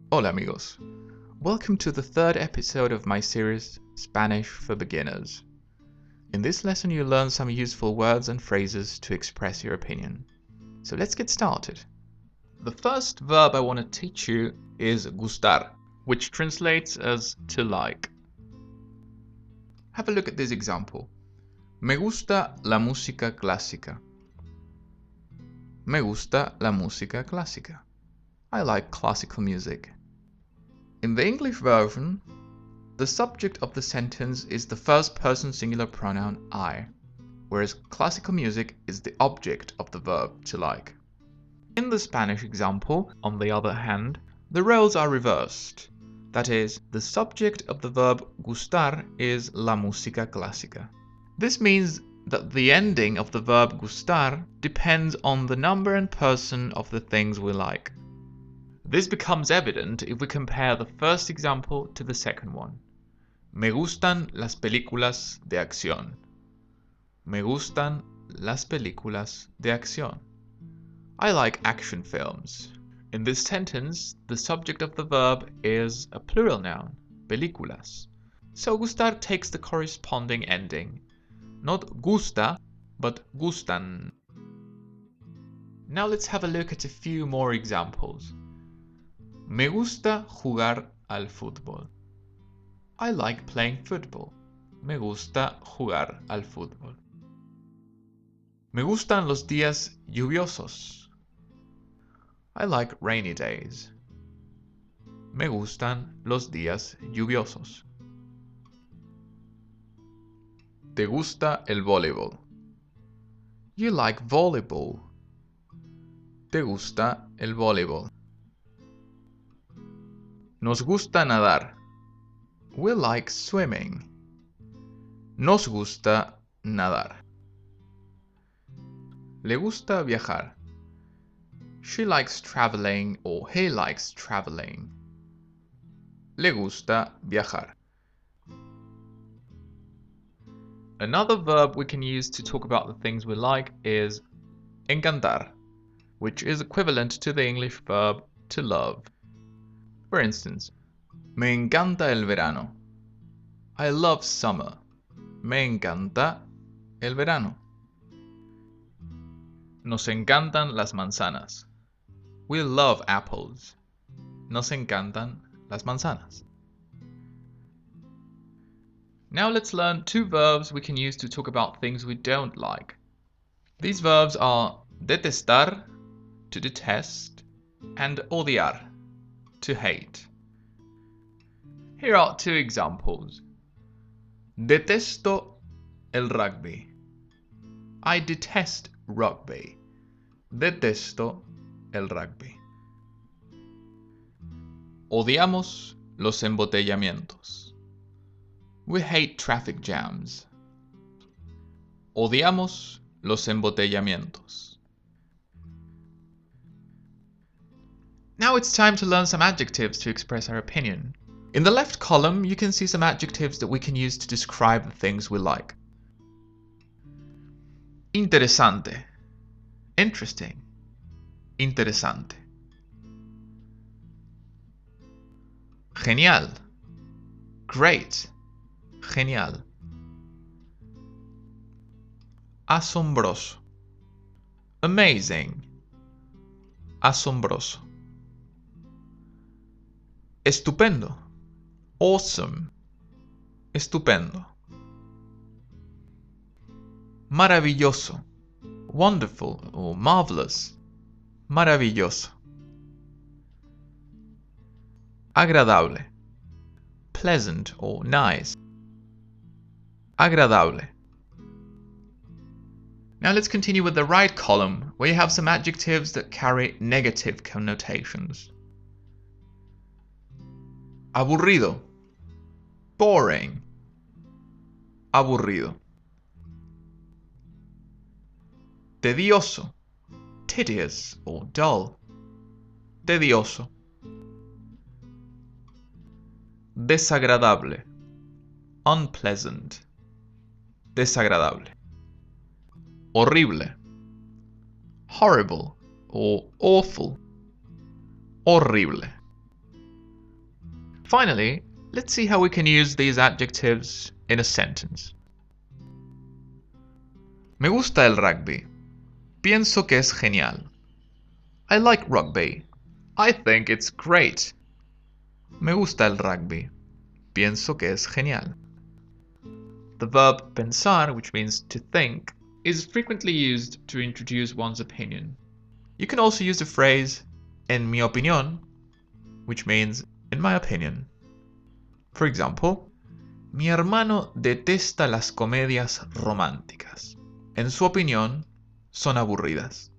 Hola amigos. Welcome to the third episode of my series Spanish for Beginners. In this lesson you'll learn some useful words and phrases to express your opinion. So let's get started. The first verb I want to teach you is gustar, which translates as to like. Have a look at this example. Me gusta la música clásica. Me gusta la música clásica. I like classical music. In the English version, the subject of the sentence is the first person singular pronoun I, whereas classical music is the object of the verb to like. In the Spanish example, on the other hand, the roles are reversed. That is, the subject of the verb gustar is la música clásica. This means that the ending of the verb gustar depends on the number and person of the things we like. This becomes evident if we compare the first example to the second one. Me gustan las películas de acción. Me gustan las películas de acción. I like action films. In this sentence, the subject of the verb is a plural noun, películas. So gustar takes the corresponding ending. Not gusta, but gustan. Now let's have a look at a few more examples. Me gusta jugar al fútbol. I like playing football. Me gusta jugar al fútbol. Me gustan los días lluviosos. I like rainy days. Me gustan los días lluviosos. ¿Te gusta el voleibol? You like volleyball. ¿Te gusta el voleibol? Nos gusta nadar. We like swimming. Nos gusta nadar. Le gusta viajar. She likes traveling or he likes traveling. Le gusta viajar. Another verb we can use to talk about the things we like is encantar, which is equivalent to the English verb to love. For instance, me encanta el verano. I love summer. Me encanta el verano. Nos encantan las manzanas. We love apples. Nos encantan las manzanas. Now let's learn two verbs we can use to talk about things we don't like. These verbs are detestar, to detest, and odiar, to hate. Here are two examples. Detesto el rugby. I detest rugby. Detesto el rugby. Odiamos los embotellamientos. We hate traffic jams. Odiamos los embotellamientos. Now it's time to learn some adjectives to express our opinion. In the left column, you can see some adjectives that we can use to describe the things we like. Interesante. Interesting. Interesante. Genial. Great. Genial. Asombroso. Amazing. Asombroso. Estupendo. Awesome. Estupendo. Maravilloso. Wonderful or marvelous. Maravilloso. Agradable. Pleasant or nice. Agradable. Now let's continue with the right column, where you have some adjectives that carry negative connotations. Aburrido. Boring. Aburrido. Tedioso. Tedious or dull. Tedioso. Desagradable. Unpleasant. Desagradable. Horrible. Horrible or awful. Horrible. Finally, let's see how we can use these adjectives in a sentence. Me gusta el rugby. Pienso que es genial. I like rugby. I think it's great. Me gusta el rugby. Pienso que es genial. The verb pensar, which means to think, is frequently used to introduce one's opinion. You can also use the phrase en mi opinión, which means in my opinion. For example, mi hermano detesta las comedias románticas. En su opinión, son aburridas.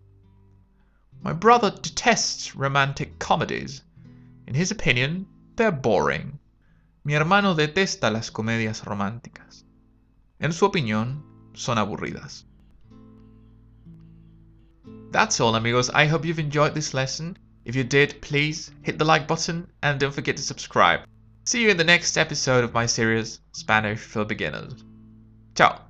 My brother detests romantic comedies. In his opinion, they're boring. Mi hermano detesta las comedias románticas. En su opinión, son aburridas. That's all, amigos. I hope you've enjoyed this lesson. If you did, please hit the like button and don't forget to subscribe. See you in the next episode of my series, Spanish for Beginners. Ciao!